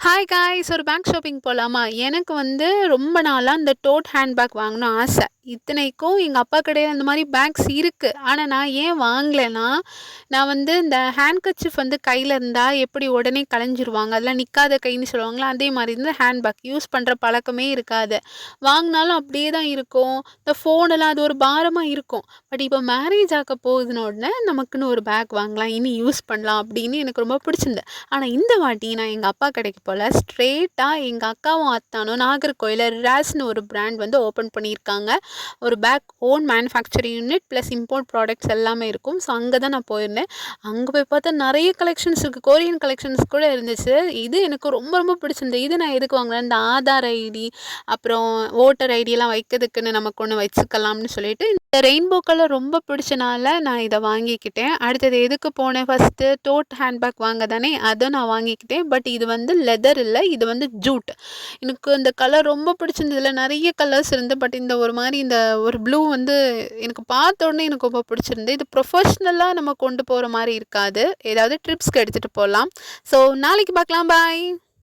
Hi guys! ஒரு back shopping போலாமா? எனக்கு வந்து ரொம்ப நாளா இந்த டோட் ஹேண்ட் பேக் வாங்கணும் ஆசை. இத்தனைக்கும் எங்க அப்பா கடையில அந்த மாரி பேக்ஸ் இருக்கு. ஆனா நான் ஏன் வாங்கலன்னா, நான் வந்து இந்த ஹேண்ட் கர்ச்சீஃப் வந்து கையில இருந்தா எப்படி உடனே கலைஞ்சிருவாங்க. அதெல்லாம் நிக்காத கைன்னு சொல்லுவாங்கல்ல, அதே மாரி இந்த ஹேண்ட் பேக் யூஸ் பண்ற பழக்கமே இருக்காது. வாங்குனாலும் அப்படியே தான் இருக்கும். இந்த ஃபோனெல்லாம் அது ஒரு பாரமா இருக்கும். பட் இப்போ மேரேஜ் ஆக போகுதுன உடனே நமக்குன்னு ஒரு பேக் வாங்கலாம். இனி யூஸ் பண்ணலாம் அப்படின்னு எனக்கு ரொம்ப பிடிச்சிருந்து. ஆனா இந்த வாட்டி நான் எங்க அப்பா கடைக்கு போல. ஸ்ட்ரெய்ட்டா எங்க அக்காவும், அத்தானும் நாகர்கோயில்ல ராஸ்ன்னு ஒரு பிராண்ட் வந்து ஓப்பன் பண்ணியிருக்காங்க. ஒரு பேக் own manufacturing unit plus import products எல்லாமே இருக்கும். ஸோ அங்க தான் நான் போயிருந்தேன். அங்க போய் பார்த்தா நெறைய கலெக்ஷன்ஸ் இருக்கு. கொரியன் கலெக்ஷன்ஸ் கூட இருந்துச்சு. இது எனக்கு ரொம்ப ரொம்ப பிடிச்சிருந்தது. இது நான் எதுக்கு வாங்குனேன், இந்த ஆதார் ஐடி, அப்புறம் வோட்டர் ஐடியெல்லாம் வைக்கிறதுக்குன்னு நமக்கு ஒண்ணு வச்சுக்கலாம்னு சொல்லிட்டு, இந்த ரெயின்போ கலர் ரொம்ப பிடிச்சனால நான் இத வாங்கிக்கிட்டேன். அடுத்தது எதுக்கு போனேன் ஃபர்ஸ்ட்டு டோட் ஹேண்ட் பேக் வாங்க தானே, அத நான் வாங்கிக்கிட்டேன். பட் இது வந்து லெதர் இல்ல. இது வந்து ஜூட். எனக்கு இந்த கலர் ரொம்ப பிடிச்சிருந்தது. இதுல நெறைய கலர்ஸ் இருந்து. பட் இந்த ஒரு மாரி இந்த ஒரு ப்ளூ வந்து எனக்கு பார்த்த உடனே எனக்கு ரொம்ப பிடிச்சிருந்து. இது ப்ரொஃபஷ்னலா நம்ம கொண்டு போற மாரி இருக்காது. ஏதாவது ட்ரிப்ஸ்க்கு எடுத்துட்டு போலாம். ஸோ நாளைக்கு பார்க்கலாம். பாய்.